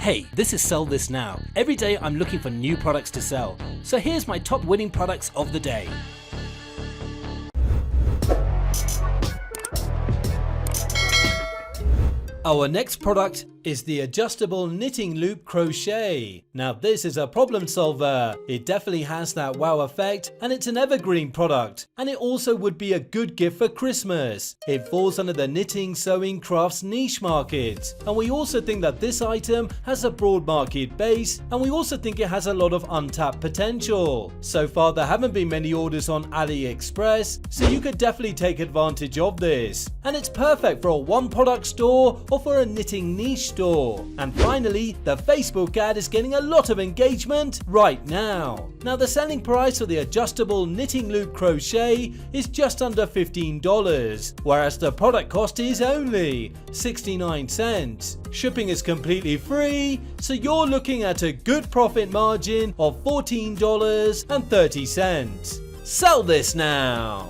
Hey, this is Sell This Now. Every day I'm looking for new products to sell. So here's my top winning products of the day. Our next product is the adjustable knitting loop crochet. Now this is a problem solver. It definitely has that wow effect, and it's an evergreen product, and it also would be a good gift for Christmas. It falls under the knitting, sewing, crafts niche market, and we also think that this item has a broad market base, and we also think it has a lot of untapped potential. So far there haven't been many orders on AliExpress, so you could definitely take advantage of this, and it's perfect for a one product store or for a knitting niche store. And finally, the Facebook ad is getting a lot of engagement right now. Now the selling price for the adjustable knitting loop crochet is just under $15, whereas the product cost is only 69 cents. Shipping is completely free, so you're looking at a good profit margin of $14.30. Sell this now!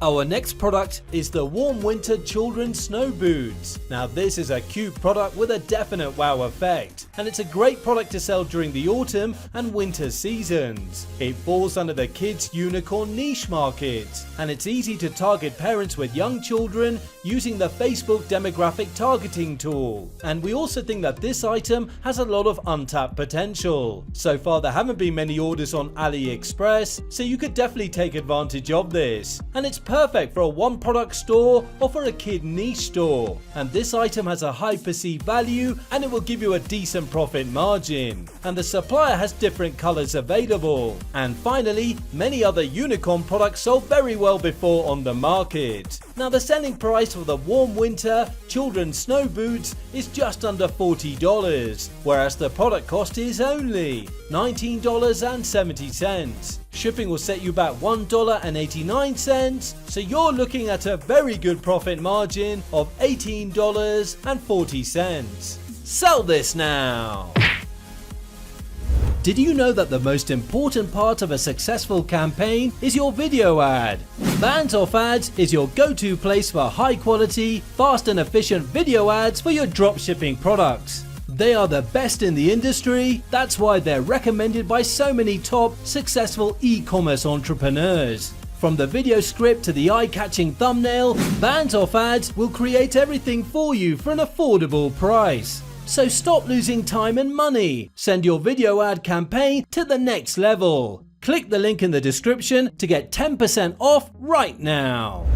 Our next product is the warm winter children's snow boots. Now this is a cute product with a definite wow effect, and it's a great product to sell during the autumn and winter seasons. It falls under the kids unicorn niche market, and it's easy to target parents with young children using the Facebook demographic targeting tool. And we also think that this item has a lot of untapped potential. So far there haven't been many orders on AliExpress, so you could definitely take advantage of this, and it's perfect for a one product store or for a kid niche store. And this item has a high perceived value, and it will give you a decent profit margin, and the supplier has different colors available. And finally, many other unicorn products sold very well before on the market. Now the selling price for the warm winter children's snow boots is just under $40, whereas the product cost is only $19.70. Shipping will set you back $1.89, so you're looking at a very good profit margin of $18.40. Sell this now! Did you know that the most important part of a successful campaign is your video ad? BANDSOFFADS is your go-to place for high quality, fast and efficient video ads for your dropshipping products. They are the best in the industry. That's why they're recommended by so many top successful e-commerce entrepreneurs. From the video script to the eye-catching thumbnail, BANDSOFFADS will create everything for you for an affordable price. So stop losing time and money. Send your video ad campaign to the next level. Click the link in the description to get 10% off right now.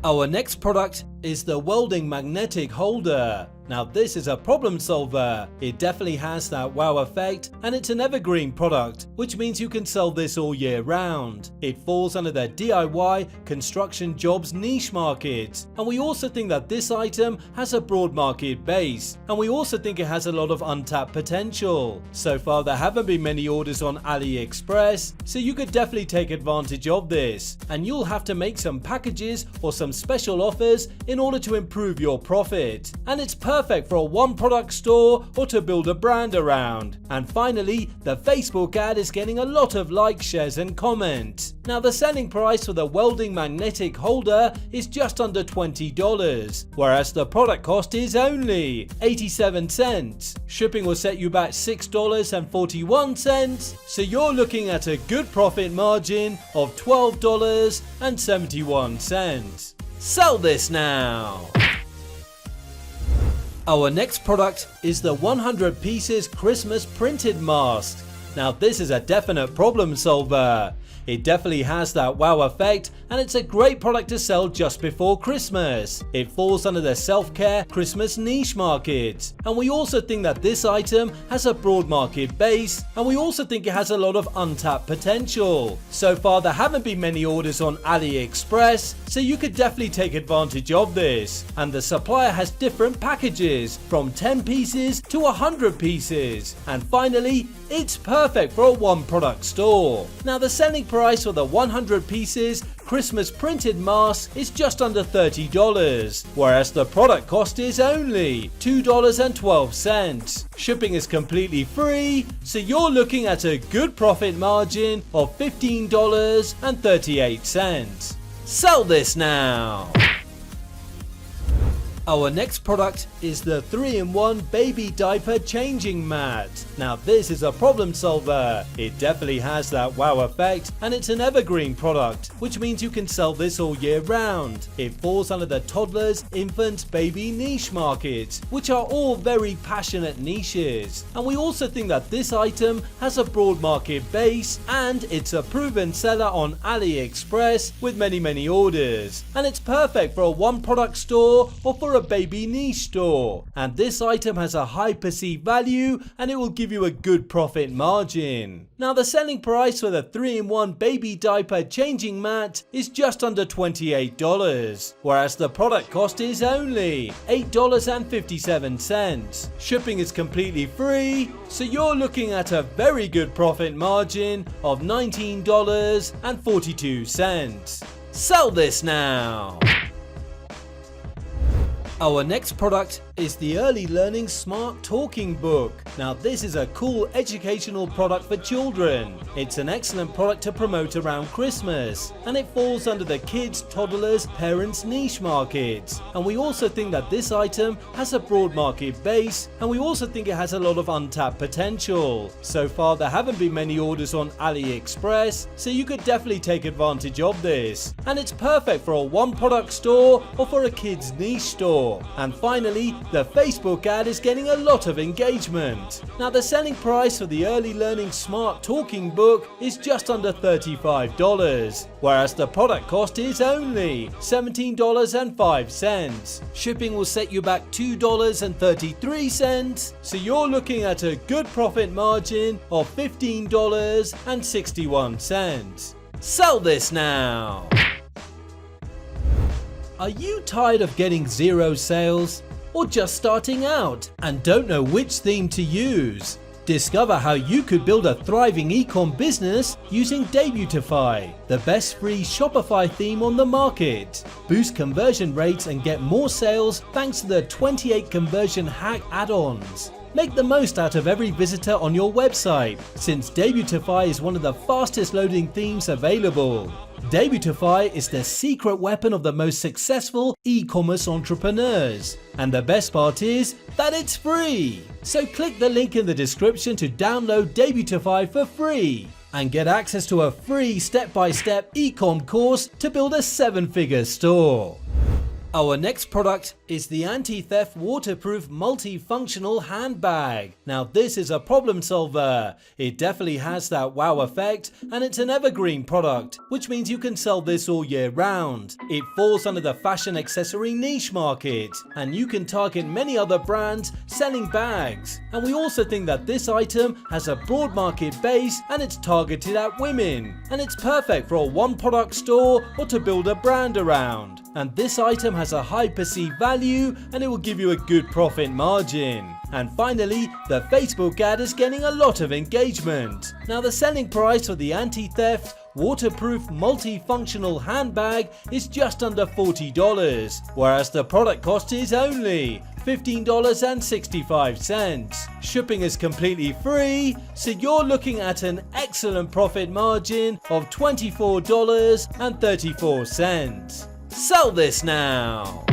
Our next product is the welding magnetic holder. Now this is a problem solver. It definitely has that wow effect, and it's an evergreen product, which means you can sell this all year round. It falls under the DIY construction jobs niche market, and we also think that this item has a broad market base, and we also think it has a lot of untapped potential. So far there haven't been many orders on AliExpress, so you could definitely take advantage of this, and you'll have to make some packages or some special offers in order to improve your profit. And it's perfect for a one product store or to build a brand around. And finally, the Facebook ad is getting a lot of likes, shares and comments. Now the selling price for the welding magnetic holder is just under $20, whereas the product cost is only 87 cents. Shipping will set you back $6.41, so you're looking at a good profit margin of $12.71. Sell this now! Our next product is the 100 pieces Christmas printed mask. Now this is a definite problem solver. It definitely has that wow effect, and it's a great product to sell just before Christmas. It falls under the self-care Christmas niche market, and we also think that this item has a broad market base, and we also think it has a lot of untapped potential. So far there haven't been many orders on AliExpress, so you could definitely take advantage of this, and the supplier has different packages from 10 pieces to 100 pieces. And finally, it's perfect for a one product store. Now the selling price for the 100 pieces Christmas printed mask is just under $30, whereas the product cost is only $2.12. Shipping is completely free, so you're looking at a good profit margin of $15.38. Sell this now! Our next product is the 3-in-1 baby diaper changing mat. Now this is a problem solver. It definitely has that wow effect, and it's an evergreen product, which means you can sell this all year round. It falls under the toddlers, infants, baby niche market, which are all very passionate niches. And we also think that this item has a broad market base, and it's a proven seller on AliExpress with many orders. And it's perfect for a one product store or for a baby niche store. And this item has a high perceived value, and it will give you a good profit margin. Now the selling price for the 3-in-1 baby diaper changing mat is just under $28, whereas the product cost is only $8.57. Shipping is completely free, so you're looking at a very good profit margin of $19.42. Sell this now! Our next product is the Early Learning Smart Talking Book. Now this is a cool educational product for children. It's an excellent product to promote around Christmas, and it falls under the kids, toddlers, parents niche market. And we also think that this item has a broad market base, and we also think it has a lot of untapped potential. So far there haven't been many orders on AliExpress, so you could definitely take advantage of this. And it's perfect for a one product store or for a kids niche store. And finally, the Facebook ad is getting a lot of engagement. Now the selling price for the Early Learning Smart Talking Book is just under $35, whereas the product cost is only $17.05. Shipping will set you back $2.33, so you're looking at a good profit margin of $15.61. Sell this now! Are you tired of getting zero sales? Or just starting out and don't know which theme to use? Discover how you could build a thriving e-com business using Debutify, the best free Shopify theme on the market. Boost conversion rates and get more sales thanks to the 28 conversion hack add-ons. Make the most out of every visitor on your website, since Debutify is one of the fastest loading themes available. Debutify is the secret weapon of the most successful e-commerce entrepreneurs. And the best part is that it's free. So click the link in the description to download Debutify for free and get access to a free step-by-step e-com course to build a 7-figure store. Our next product is the anti-theft waterproof multifunctional handbag. Now this is a problem solver. It definitely has that wow effect, and it's an evergreen product, which means you can sell this all year round. It falls under the fashion accessory niche market, and you can target many other brands selling bags. And we also think that this item has a broad market base, and it's targeted at women. And it's perfect for a one product store or to build a brand around. And this item has a high perceived value, and it will give you a good profit margin. And finally, the Facebook ad is getting a lot of engagement. Now the selling price for the anti-theft waterproof multifunctional handbag is just under $40, whereas the product cost is only $15.65. Shipping is completely free, so you're looking at an excellent profit margin of $24.34. Sell this now!